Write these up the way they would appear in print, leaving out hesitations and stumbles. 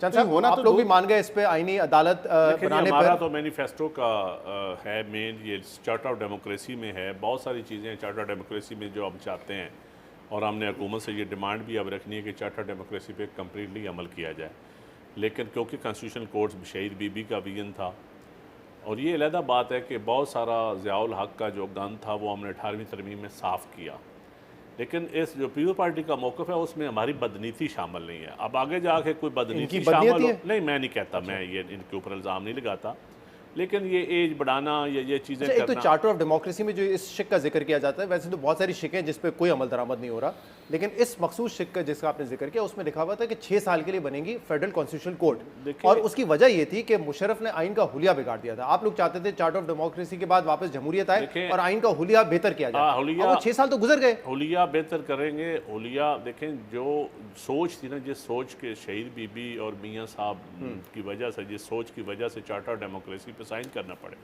चंद साहब होना आप लोग भी मान गए इस पे आईनी अदालत बनाने हमारा पर। तो मैनिफेस्टो का है मेन, ये चार्टर ऑफ डेमोक्रेसी में है। बहुत सारी चीज़ें चार्टर ऑफ डेमोक्रेसी में जो हम चाहते हैं, और हमने हुकूमत से ये डिमांड भी अब रखनी है कि चार्टर ऑफ डेमोक्रेसी पे कम्प्लीटली अमल किया जाए। लेकिन क्योंकि कॉन्स्टिट्यूशनल कोर्ट शहीद बीबी का विजन था, और ये अलहदा बात है कि बहुत सारा ज़ियाउल हक का जो गन था वो हमने 18वीं तरमीम में साफ़ किया, लेकिन इस जो पीपल पार्टी का मौक़िफ़ है उसमें हमारी बदनीति शामिल नहीं है। अब आगे जाके कोई बदनीति शामिल हो, नहीं मैं नहीं कहता, मैं ये इनके ऊपर इल्ज़ाम नहीं लगाता, लेकिन ये एज बढ़ाना ये चीज़ें एक करना। तो चार्टर ऑफ डेमोक्रेसी में जो इस शिक का जिक्र किया जाता है, वैसे तो बहुत सारी शिकें जिस पे कोई अमल दरामद नहीं हो रहा, लेकिन इस मखसूस शिक का जिसका आपने जिक्र किया उसमें लिखा हुआ था कि 6 साल के लिए बनेगी फेडरल कॉन्स्टिट्यूशनल कोर्ट, और उसकी वजह ये थी कि मुशर्रफ ने आइन का हुलिया बिगाड़ दिया था। आप लोग चाहते थे चार्टर ऑफ डेमोक्रेसी के बाद वापस जमहूरियत आए और आइन का हुलिया बेहतर किया जाए। वो 6 साल तो गुजर गए। हुलिया बेहतर करेंगे, हुलिया देखें, जो सोच थी ना, जिस सोच के शहीद बीबी और मियाँ साहब की वजह से, जिस सोच की वजह से चार्टर ऑफ डेमोक्रेसी पे साइन करना पड़े।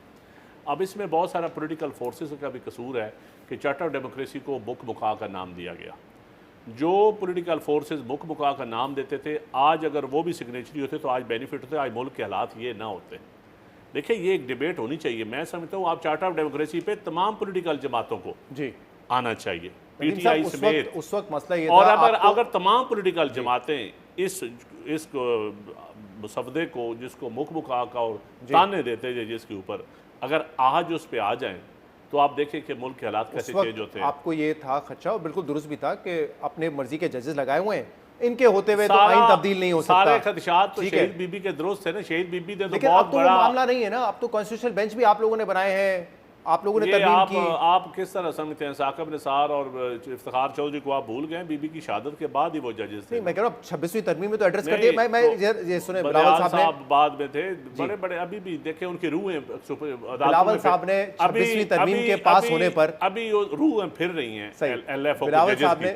अब इसमें बहुत सारा पॉलिटिकल फोर्सेस का भी कसूर है कि चार्टर ऑफ डेमोक्रेसी को बुक बुका का नाम दिया गया। जो पॉलिटिकल फोर्सेस बुक बुका का नाम देते थे, आज अगर वो भी सिग्नेचरी होते तो आज बेनिफिट होते, आज मुल्क के हालात ये ना होते। देखिए, ये एक डिबेट होनी चाहिए। मैं समझता हूँ आप चार्टर ऑफ डेमोक्रेसी पे तमाम पॉलिटिकल जमातों को जी आना चाहिए, पीटीआई समेत। उस वक्त मसला ये और था अगर तमाम पॉलिटिकल जमातें इस मुसवदे को, जिसको मुखबुका का और ताने देते हैं जिसके ऊपर, अगर आज उस पर आ जाएं तो आप देखें कि मुल्क के हालात कैसे चेंज होते हैं। आपको ये था खदशा, और बिल्कुल दुरुस्त भी था, कि अपने मर्जी के जजेस लगाए हुए हैं, इनके होते हुए तो आइन तब्दील नहीं हो सकता। सारे खदशात तो शहीद बीबी के दुरुस्त है ना। शहीद बीबी ने तो लेकिन बहुत अब तो बड़ा मामला नहीं है ना। अब तो कॉन्स्टिट्यूशनल बेंच भी आप लोगों ने बनाए हैं, आप लोगों ने तरमीम की। आप किस तरह समझते हैं? साकिब निसार और इफ्तिखार चौधरी को आप भूल गए? बीबी की शहादत के बाद ही वो जजेस थे। मैं कह रहा हूँ 26वीं तरमीम में तो एड्रेस कर दिया। मैं ये सुने, बिलावल साहब बाद में थे, बड़े बड़े अभी भी देखे उनकी रूहें बिलावल साहब ने 26वीं तरमीम के पास होने पर अभी रूहें फिर रही हैं। बिलावल साहब ने